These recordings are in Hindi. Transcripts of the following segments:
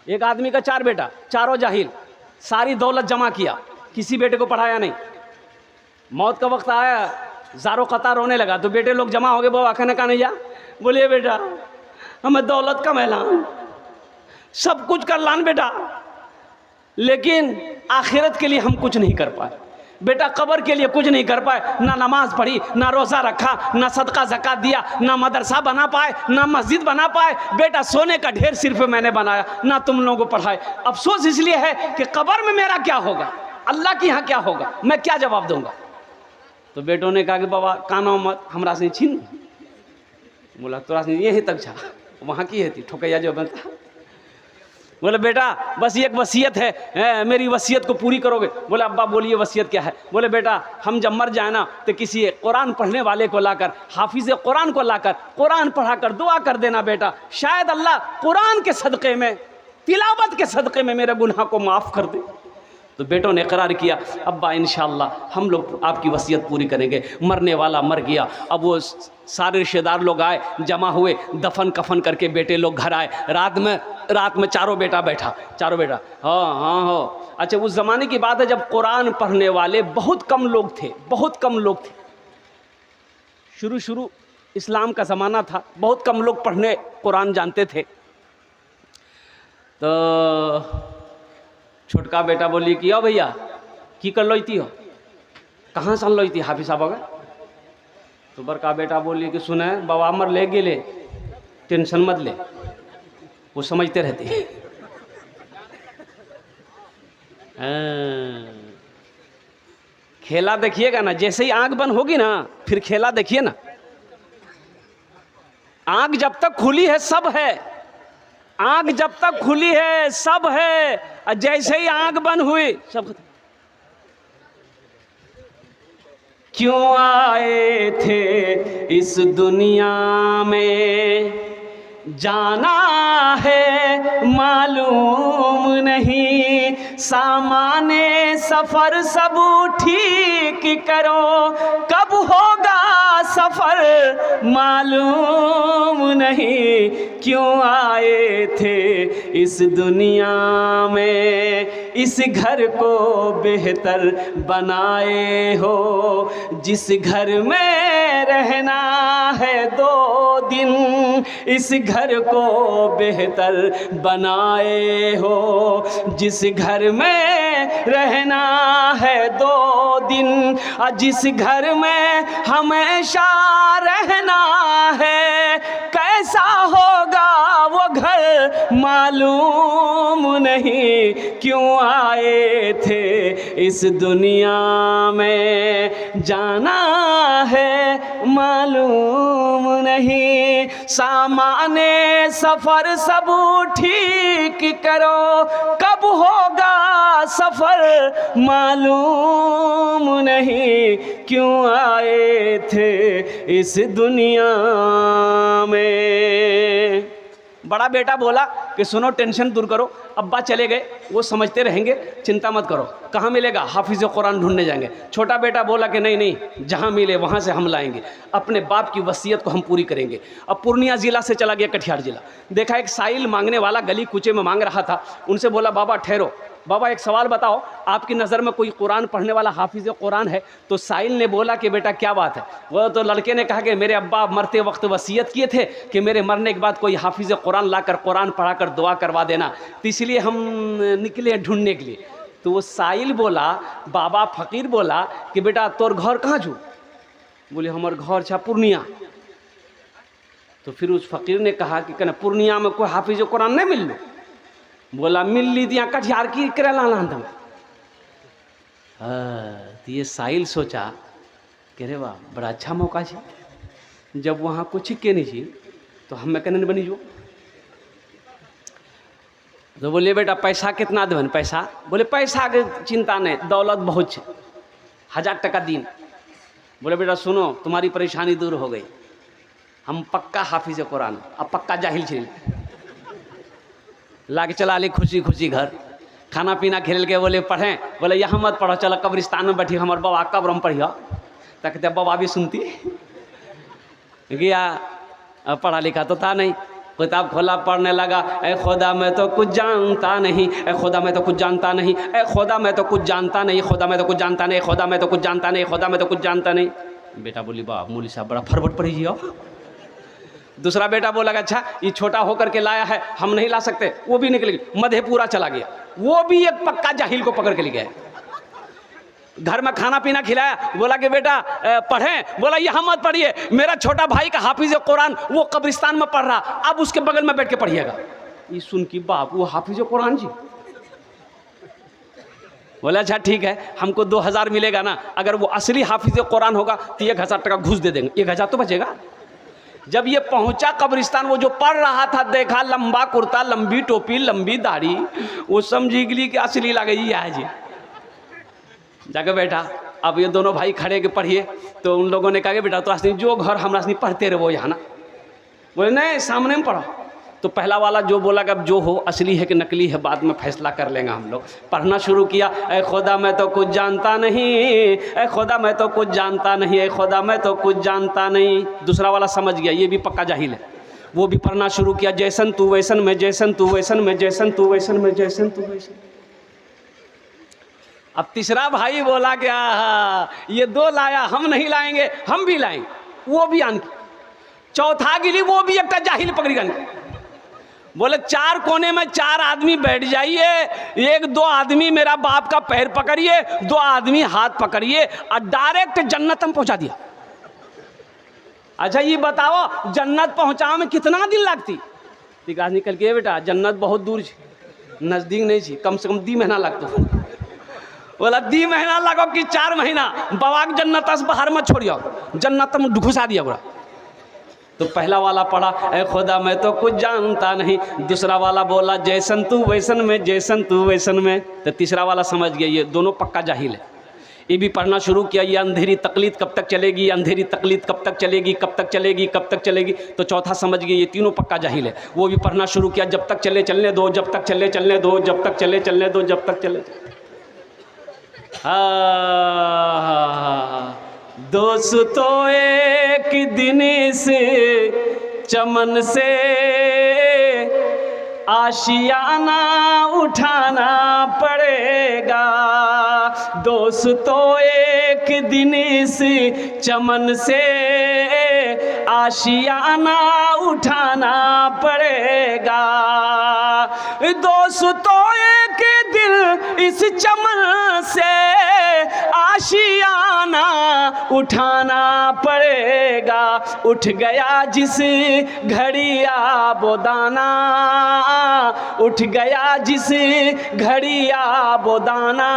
एक आदमी का 4 बेटा, चारों जाहिल, सारी दौलत जमा किया, किसी बेटे को पढ़ाया नहीं। मौत का वक्त आया, ज़ारो कतार रोने लगा, तो बेटे लोग जमा हो गए, बाबा खाने का नहीं जा। बोलिए बेटा हमें दौलत का मैलान, सब कुछ कर लान बेटा, लेकिन आखिरत के लिए हम कुछ नहीं कर पाए। बेटा कब्र के लिए कुछ नहीं कर पाए, ना नमाज पढ़ी, ना रोज़ा रखा, ना सदका ज़कात दिया, ना मदरसा बना पाए, ना मस्जिद बना पाए। बेटा सोने का ढेर सिर्फ मैंने बनाया, ना तुम लोगों को पढ़ाए। अफसोस इसलिए है कि कब्र में मेरा क्या होगा, अल्लाह के यहाँ क्या होगा, मैं क्या जवाब दूंगा। तो बेटों ने कहा कि बाबा कानो मत, हमरा से छीन। बोला तोरा से यही तक छा, वहाँ की है थी ठोकैया जो बनता। बोले बेटा बस एक वसीयत है, मेरी वसीयत को पूरी करोगे। बोले अब्बा बोलिए वसीयत क्या है। बोले बेटा हम जब मर जाए ना तो किसी कुरान पढ़ने वाले को लाकर, हाफिज़ कुरान को लाकर कुरान पढ़ा कर दुआ कर देना बेटा, शायद अल्लाह कुरान के सदक़े में, तिलावत के सदक़े में मेरे गुनाह को माफ़ कर दे। तो बेटों ने इकरार किया, अब्बा इंशाअल्लाह हम लोग आपकी वसीयत पूरी करेंगे। मरने वाला मर गया। अब वो सारे रिश्तेदार लोग आए, जमा हुए, दफन कफन करके बेटे लोग घर आए। रात में चारों बेटा बैठा, चारों बेटा हाँ। अच्छा उस ज़माने की बात है जब कुरान पढ़ने वाले बहुत कम लोग थे, बहुत कम लोग थे। शुरू इस्लाम का ज़माना था, बहुत कम लोग पढ़ने कुरान जानते थे। तो छोटका बेटा बोली कि भैया की कर लो हो, कहाँ से लो हाफिज साहब अगर। तो बड़का बेटा बोली कि सुने बाबा मर ले गेले, टेंशन मत ले, वो समझते रहते हैं। खेला देखिएगा ना, जैसे ही आंख बंद होगी ना फिर खेला देखिए ना। आंख जब तक खुली है सब है, आंख जब तक खुली है सब है, और जैसे ही आंख बंद हुई सब खत्म। क्यों आए थे इस दुनिया में, जाना है मालूम नहीं, सामाने सफर सब ठीक करो, कब होगा सफर मालूम नहीं। क्यों आए थे इस दुनिया में, इस घर को बेहतर बनाए हो, जिस घर में रहना है 2 दिन, इस घर को बेहतर बनाए हो, जिस घर में रहना है 2 दिन, जिस घर में हमेशा रहना है, कैसा होगा वो घर मालूम नहीं। क्यों आए थे इस दुनिया में, जाना है मालूम नहीं, सामाने सफर सब ठीक करो, कब होगा सफर मालूम नहीं। क्यों आए थे इस दुनिया में। बड़ा बेटा बोला कि सुनो टेंशन दूर करो, अब्बा चले गए वो समझते रहेंगे, चिंता मत करो, कहाँ मिलेगा, हाफिज़ कुरान ढूंढने जाएंगे। छोटा बेटा बोला कि नहीं, जहाँ मिले वहाँ से हम लाएंगे, अपने बाप की वसीयत को हम पूरी करेंगे। अब पूर्णिया ज़िला से चला गया कटिहार ज़िला, देखा एक साइल मांगने वाला गली कूचे में मांग रहा था। उनसे बोला बाबा ठहरो, बाबा एक सवाल बताओ, आपकी नज़र में कोई कुरान पढ़ने वाला हाफिज़ कुरान है? तो साइल ने बोला कि बेटा क्या बात है। वो तो लड़के ने कहा कि मेरे अब्बा मरते वक्त वसीयत किए थे कि मेरे मरने के बाद कोई हाफिज़ कुरान लाकर कुरान पढ़ा कर दुआ करवा देना, तो इसलिए हम निकले ढूंढने के लिए। तो वो साइल बोला, बाबा फ़कीर बोला कि बेटा तोर घर कहाँ छू? बोले हमार घर छा पूर्णिया। तो फिर उस फ़कीर ने कहा कि कहना पूर्णिया में कोई हाफिज़ कुरान नहीं मिल लो? बोला मिल ली दिया कटिहार की करेला लांदम। तो ये साहिल सोचा कि रे वाह बड़ा अच्छा मौका है, जब वहाँ कुछ के नहीं थी तो हम कहने बनी जो। तो बोले बेटा पैसा कितना देवन? पैसा बोले पैसा के चिंता नहीं, दौलत बहुत है, 1000 टका दिन। बोले बेटा सुनो तुम्हारी परेशानी दूर हो गई, हम पक्का हाफिज़ कुरान अब पक्का जाहिल छिल ला के चला ले खुशी खुशी घर, खाना पीना खेल के बोले पढ़ें, बोले यहाँ मत पढ़ो, चलो कब्रिस्तान में बैठी हमारे बाबा कब्र में पढ़ियो। तक बाबा भी सुनती गया, पढ़ा लिखा तो था नहीं, किताब खोला, पढ़ने लगा, ए खुदा मैं तो कुछ जानता नहीं, ए खुदा मैं तो कुछ जानता नहीं, ए खुदा मैं तो कुछ जानता नहीं, खुदा मैं तो कुछ जानता नहीं, खुदा मैं तो कुछ जानता नहीं, खुदा मैं तो कुछ जानता नहीं। बेटा बोली बाप मौलवी साहब बड़ा फरवट पड़ी जी। दूसरा बेटा बोला अच्छा ये छोटा होकर के लाया है, हम नहीं ला सकते। वो भी निकल गया, मधेपुरा चला गया। वो भी एक पक्का जाहिल को पकड़ के ले गया। घर में खाना पीना खिलाया, बोला कि बेटा पढ़ें, बोला ये हम मत पढ़िए, मेरा छोटा भाई का हाफिज कुरान वो कब्रिस्तान में पढ़ रहा, अब उसके बगल में बैठ के पढ़िएगा। ये सुन की बाप वो हाफिज कुरान जी। बोला अच्छा ठीक है, हमको 2000 मिलेगा ना, अगर वो असली हाफिज कुरान होगा तो 1000 टका घूस दे देंगे, 1000 तो बचेगा। जब ये पहुंचा कब्रिस्तान, वो जो पढ़ रहा था देखा लंबा कुर्ता, लंबी टोपी, लंबी दाढ़ी, वो समझी गई कि असली लगे ये है जी। जाके बैठा, अब ये दोनों भाई खड़े के पढ़िए, तो उन लोगों ने कहा कि बेटा तो असली जो घर हमरा असली पढ़ते रहे वो यहाँ ना। बोले नहीं सामने में पढ़ो। तो पहला वाला जो बोला कि अब जो हो असली है कि नकली है बाद में फैसला कर लेंगे हम लोग। पढ़ना शुरू किया, ए खुदा मैं तो कुछ जानता नहीं, ए खुदा मैं तो कुछ जानता नहीं, ए खुदा मैं तो कुछ जानता नहीं। दूसरा वाला समझ गया ये भी पक्का जाहिल है, वो भी पढ़ना शुरू किया, जैसन तू वैसन में, जैसन तू वैसन में, जैसन तू वैसन में, जैसन तू वैसन। अब तीसरा भाई बोला क्या ये 2 लाया, हम नहीं लाएंगे, हम भी लाएंगे, वो भी आन। चौथा गिली, वो भी एक जाहिल पकड़ी गन। बोले 4 कोने में 4 आदमी बैठ जाइए, 1-2 आदमी मेरा बाप का पैर पकड़िए, 2 आदमी हाथ पकड़िए और डायरेक्ट जन्नत में पहुंचा दिया। अच्छा ये बताओ जन्नत पहुंचाओ में कितना दिन लगती? आज निकल के बेटा जन्नत बहुत दूर, नजदीक नहीं थी, कम से कम 2 महीना लगता। बोला 2 महीना लगो कि 4 महीना, बाबा के जन्नत से बाहर में छोड़ियो, जन्नत में घुसा दिया बोला। तो पहला वाला पढ़ा, ए खुदा मैं तो कुछ जानता नहीं। दूसरा वाला बोला जैसन तू वैसन में, जैसन तू वैसन में। तो तीसरा वाला समझ गया ये दोनों पक्का जाहिल है। ये भी पढ़ना शुरू किया, ये अंधेरी तकलीद कब तक चलेगी, अंधेरी तकलीद कब तक चलेगी, कब तक चलेगी, कब तक चलेगी। तो चौथा समझ गया ये तीनों पक्का जाहिल है। वो भी पढ़ना शुरू किया, जब तक चले चलने दो, जब तक चले चलने दो, जब तक चले चलने दो, जब तक चले। दोस्तों एक दिन से चमन से आशियाना उठाना पड़ेगा। दोस्तों एक दिन से चमन से आशियाना उठाना पड़ेगा। दोस्तों एक दिन इस चमन से आशियाना उठाना पड़ेगा। उठ गया जिस घड़िया बोदाना, उठ गया जिस घड़िया बोदाना,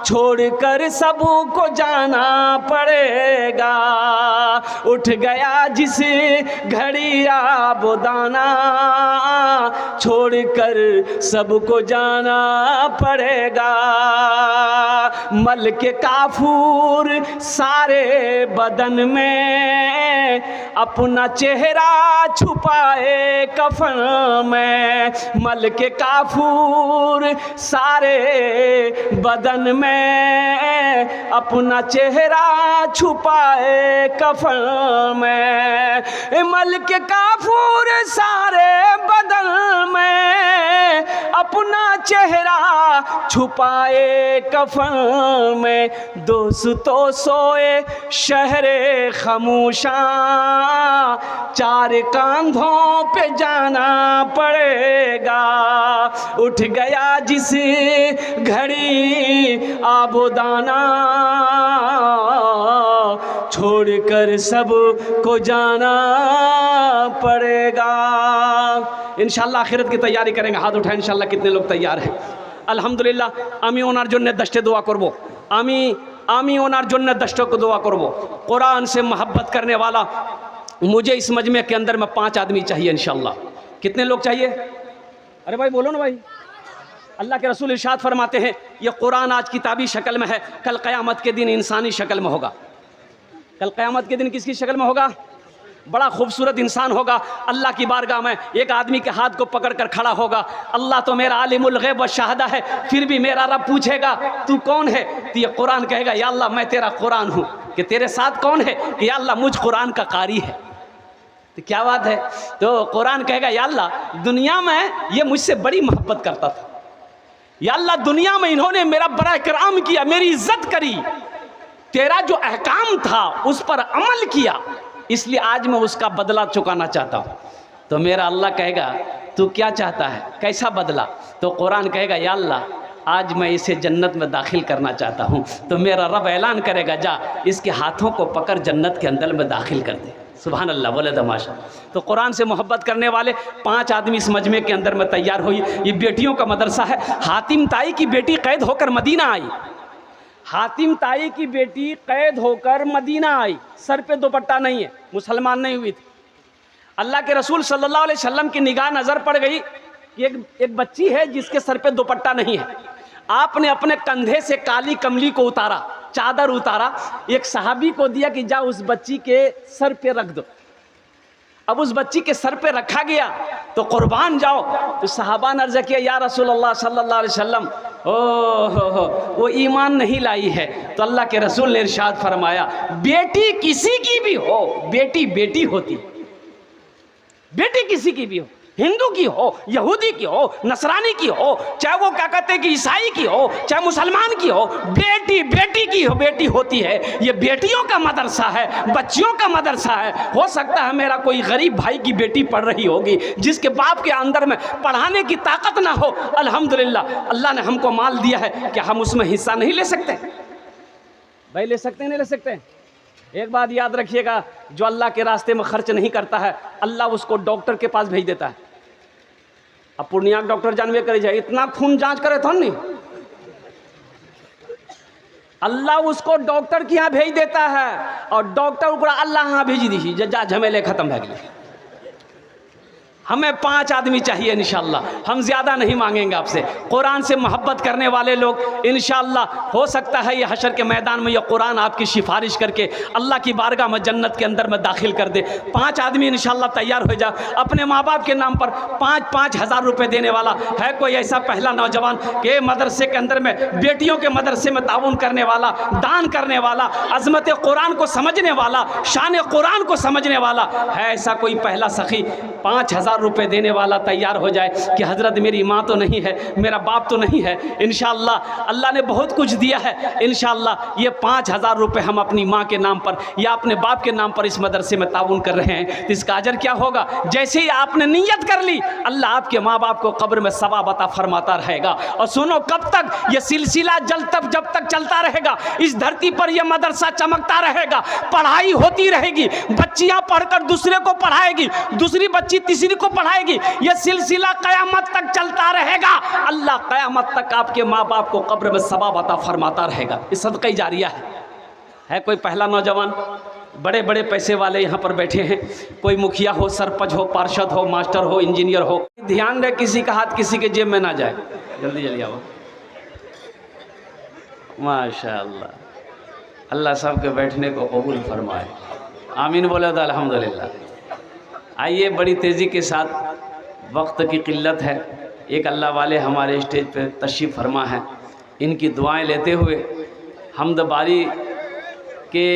छोड़कर सबको जाना पड़ेगा। उठ गया जिस घड़िया बोदाना, छोड़कर सबको जाना पड़ेगा। मल के काफूर सारे बदन में, अपना चेहरा छुपाए कफन में। मल के काफूर सारे बदन में, अपना चेहरा छुपाए कफन में। मल के काफूर सारे बदन में, अपना चेहरा छुपाए कफन में। दोस्तों सोए शहरे खामोशा, 4 कांधों पे जाना पड़ेगा। उठ गया जिस घड़ी आबोदाना, छोड़कर सब को जाना पड़ेगा। इंशाल्लाह आखिरत की तैयारी करेंगे, हाथ उठाएं इंशाल्लाह। कितने लोग तैयार हैं? আলহামদুলিল্লাহ আমি ওনার জন্য দশটা দোয়া করব। আমি ওনার জন্য 10 को दुआ करब। कुरान से मोहब्बत करने वाला मुझे इस मजमे के अंदर में 5 आदमी चाहिए इंशाल्लाह। कितने लोग चाहिए? अरे भाई बोलो ना भाई। अल्लाह के रसूल इरशाद फरमाते हैं ये कुरान आज किताबी शक्ल में है, कल क़यामत के दिन इंसानी शक्ल में होगा। कल क़यामत के दिन किसकी शक्ल में होगा? बड़ा खूबसूरत इंसान होगा। अल्लाह की बारगाह में एक आदमी के हाथ को पकड़ कर खड़ा होगा। अल्लाह तो मेरा आलिमुल गैब व शहादा है, फिर भी मेरा रब पूछेगा तू कौन है? तो ये कुरान कहेगा या अल्लाह मैं तेरा कुरान हूँ। कि तेरे साथ कौन है? कि या अल्लाह मुझ कुरान का कारी है। तो क्या बात है। तो कुरान कहेगा या अल्लाह दुनिया में ये मुझसे बड़ी मोहब्बत करता था, या अल्लाह दुनिया में इन्होंने मेरा बड़ा इकराम किया, मेरी इज्जत करी, तेरा जो अहकाम था उस पर अमल किया, इसलिए आज मैं उसका बदला चुकाना चाहता हूँ। तो मेरा अल्लाह कहेगा तू क्या चाहता है, कैसा बदला? तो कुरान कहेगा या अल्लाह आज मैं इसे जन्नत में दाखिल करना चाहता हूँ। तो मेरा रब ऐलान करेगा जा इसके हाथों को पकड़ जन्नत के अंदर में दाखिल कर दे। सुभान अल्लाह, बोले तमाशा। तो कुरान से मोहब्बत करने वाले 5 आदमी इस मजमे के अंदर में तैयार हुई। ये बेटियों का मदरसा है। हातिम ताई की बेटी कैद होकर मदीना आई। हातिम ताई की बेटी कैद होकर मदीना आई, सर पे दुपट्टा नहीं है, मुसलमान नहीं हुई थी। अल्लाह के रसूल सल्लल्लाहु अलैहि वसल्लम की निगाह नज़र पड़ गई कि एक बच्ची है जिसके सर पे दुपट्टा नहीं है। आपने अपने कंधे से काली कमली को उतारा, चादर उतारा, एक सहाबी को दिया कि जा उस बच्ची के सर पे रख दो। अब उस बच्ची के सर पे रखा गया तो कुर्बान जाओ। तो सहाबा ने अर्ज़ किया या रसूलल्लाह सल्लल्लाहु अलैहि वसल्लम हो वो ईमान नहीं लाई है। तो अल्लाह के रसूल ने इरशाद फरमाया बेटी किसी की भी हो, बेटी बेटी होती, बेटी किसी की भी हो, हिंदू की हो, यहूदी की हो, नसरानी की हो, चाहे वो क्या कहते हैं कि ईसाई की हो, चाहे मुसलमान की हो, बेटी बेटी की हो, बेटी होती है। ये बेटियों का मदरसा है, बच्चियों का मदरसा है। हो सकता है मेरा कोई गरीब भाई की बेटी पढ़ रही होगी, जिसके बाप के अंदर में पढ़ाने की ताकत ना हो। अल्हम्दुलिल्लाह अल्लाह ने हमको माल दिया है कि हम उसमें हिस्सा नहीं ले सकते? भाई ले सकते हैं, नहीं ले सकते? एक बात याद रखिएगा, जो अल्लाह के रास्ते में खर्च नहीं करता है अल्लाह उसको डॉक्टर के पास भेज देता है। अब पूर्णिया डॉक्टर जानवे करे जाए, इतना खून जांच करे थो नहीं, अल्लाह उसको डॉक्टर के यहाँ भेज देता है और डॉक्टर को अल्लाह यहाँ भेज दी जा झमेले खत्म हो गए। हमें 5 आदमी चाहिए इंशाअल्लाह, हम ज़्यादा नहीं मांगेंगे आपसे। कुरान से मोहब्बत करने वाले लोग इंशाअल्लाह हो सकता है ये हशर के मैदान में ये कुरान आपकी सिफारिश करके अल्लाह की बारगाह में जन्नत के अंदर में दाखिल कर दे। 5 आदमी इंशाअल्लाह तैयार हो जाए। अपने माँ बाप के नाम पर 5-5 हज़ार रुपये देने वाला है कोई ऐसा पहला नौजवान के मदरसे के अंदर में, बेटियों के मदरसे में ताउन करने वाला, दान करने वाला, अज़मत कुरान को समझने वाला, शान कुरान को समझने वाला है ऐसा कोई पहला सखी 5,000 रुपए देने वाला तैयार हो जाए कि हजरत मेरी माँ तो नहीं है, मेरा बाप तो नहीं है, इंशाअल्लाह अल्लाह ने बहुत कुछ दिया है, इंशाअल्लाह ये 5,000 रुपए हम अपनी माँ के नाम पर या अपने बाप के नाम पर इस मदरसे में ताउन कर रहे हैं। तो इसका अजर क्या होगा? जैसे ही आपने नियत कर ली अल्लाह आपके माँ बाप को कब्र में सवाब अता फरमाता रहेगा। और सुनो, कब तक ये सिलसिला जब तक चलता रहेगा, इस धरती पर यह मदरसा चमकता रहेगा, पढ़ाई होती रहेगी, बच्चियां पढ़कर दूसरे को पढ़ाएगी, दूसरी बच्ची तीसरी को पढ़ाएगी, यह सिलसिला कयामत तक चलता रहेगा। अल्लाह कयामत तक आपके माँ बाप को कब्र में सवाब अता फरमाता रहेगा। ये सदका जारिया है। कोई पहला नौजवान, बड़े बड़े पैसे वाले यहाँ पर बैठे हैं, कोई मुखिया हो, सरपंच हो, पार्षद हो, मास्टर हो, इंजीनियर हो, ध्यान रहे किसी का हाथ किसी के जेब में ना जाए। जल्दी जल्दी आओ। माशाअल्लाह, अल्लाह सबके बैठने को कबूल फरमाए, आमीन बोले तो अल्हम्दुलिल्लाह। आइए, बड़ी तेज़ी के साथ, वक्त की किल्लत है, एक अल्लाह वाले हमारे स्टेज पे तशरीफ़ फरमा है, इनकी दुआएं लेते हुए हम्द बारी के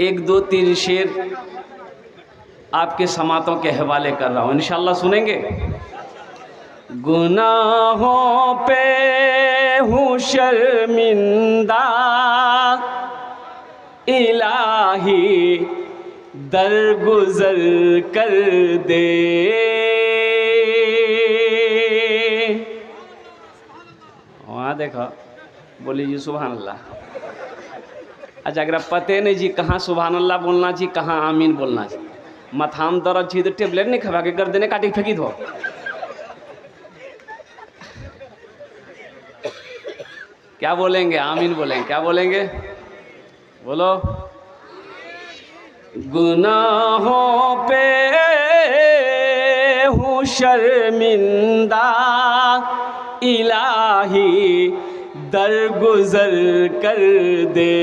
1, 2, 3 शेर आपके समातों के हवाले कर रहा हूँ, इंशाअल्लाह सुनेंगे। गुनाहों पे हूँ शर्मिंदा इलाही दरगुजर कर दे। वहाँ देखो, बोली जी सुभान अल्लाह। अच्छा, अगर पते नहीं जी कहाँ सुभान अल्लाह बोलना जी, कहाँ आमीन बोलना जी, मथाम दर्द छी तो टेबलेट नहीं खवा के गर्दने काटी फेंकी दो। क्या बोलेंगे? आमीन बोलेंगे। क्या बोलेंगे? बोलो। गुनाहों पे हूँ शर्मिंदा इलाही दरगुजर कर दे।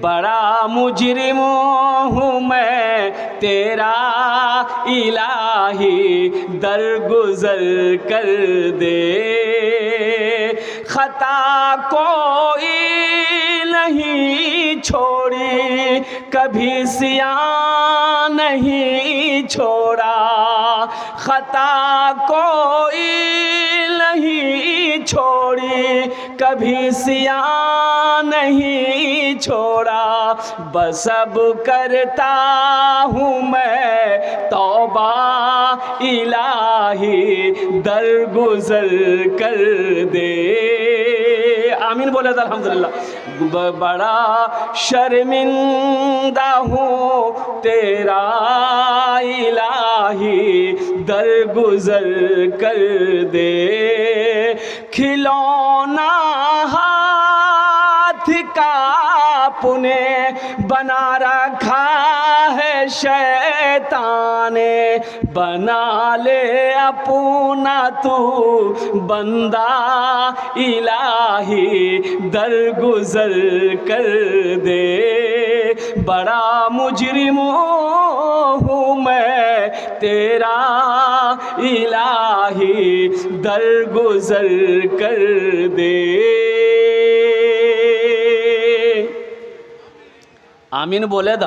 बड़ा मुजरिम हूँ मैं तेरा इलाही दरगुजर कर दे। खता कोई नहीं छोड़ी, कभी सिया नहीं छोड़ा, खता कोई नहीं छोड़ी, कभी सिया नहीं छोड़ा। बस अब करता हूँ मैं तौबा इलाही, दरगुजर कर दे। आमीन बोले तो अल्हम्दुलिल्लाह। बड़ा शर्मिंदा हूँ तेरा इलाही, दरगुजर कर दे। खिलौना हाथ का पुने बना रखा है शैतान ने, बना ले अपना तू बंदा इलाही, दरगुजर कर दे। बड़ा मुजरिम हूँ मैं तेरा इलाही, दरगुजर कर दे। आमीन बोले दो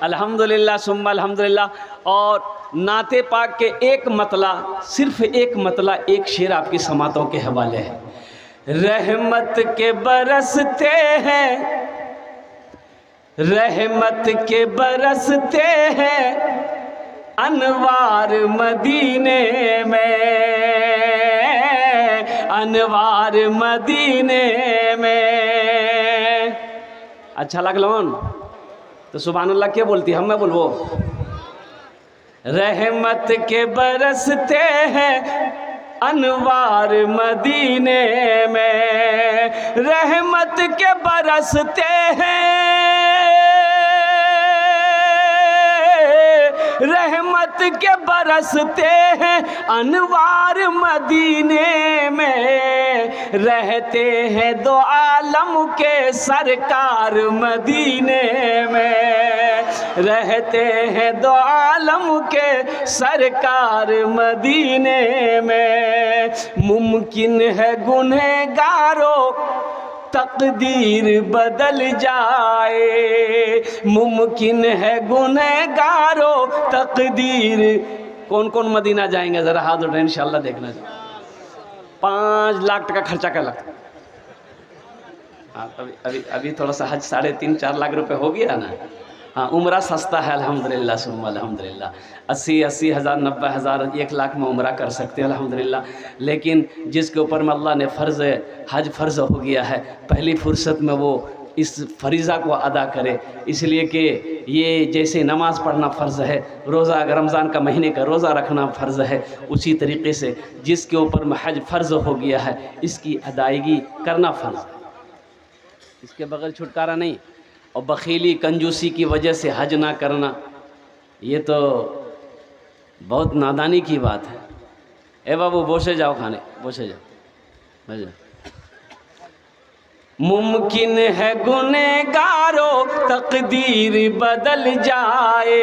अल्हम्दुलिल्लाह सुम्मा अल्हम्दुलिल्लाह। और नाते पाक के एक मतला, सिर्फ एक मतला, एक शेर आपकी समातों के हवाले है। रहमत के बरसते हैं, रहमत के बरसते हैं अनवार मदीने में, अनवार मदीने में। अच्छा लगलोन तो सुभान अल्लाह क्या बोलती हम मैं बोलबो। रहमत के बरसते हैं अनवार मदीने में, रहमत के बरसते हैं, रहमत के बरसते हैं अनवार मदीने में। रहते हैं दो आलम के सरकार मदीने में, रहते हैं दो आलम के सरकार मदीने में। मुमकिन है गुनहगारों तकदीर बदल जाए, मुमकिन है गुनहगारों तकदीर। कौन कौन मदीना जाएंगे ज़रा हाथ उठाएं, इंशाल्लाह देखना। 5 लाख टका खर्चा कर लगता। हाँ अभी थोड़ा सा हज 3.5-4 लाख रुपए हो गया ना। हाँ उम्रा सस्ता है अल्हम्दुलिल्लाह सुम्मा अल्हम्दुलिल्लाह। 80 हज़ार 90 हज़ार 1 लाख में उम्रा कर सकते हैं अल्हम्दुलिल्लाह। लेकिन जिसके ऊपर में अल्लाह ने फ़र्ज़ हज फ़र्ज़ हो गया है, पहली फ़ुर्सत में वो इस फरीज़ा को अदा करे। इसलिए कि ये जैसे नमाज़ पढ़ना फ़र्ज़ है, रोज़ा रमज़ान का महीने का रोज़ा रखना फ़र्ज़ है, उसी तरीक़े से जिसके ऊपर में हज फ़र्ज़ हो गया है इसकी अदायगी करना फ़र्ज़ है, इसके बगैर छुटकारा नहीं। और बखीली कंजूसी की वजह से हज ना करना ये तो बहुत नादानी की बात है। ए बाबू बोसे जाओ खाने, बोसे जाओ। मुमकिन है गुनहगारों तकदीर बदल जाए।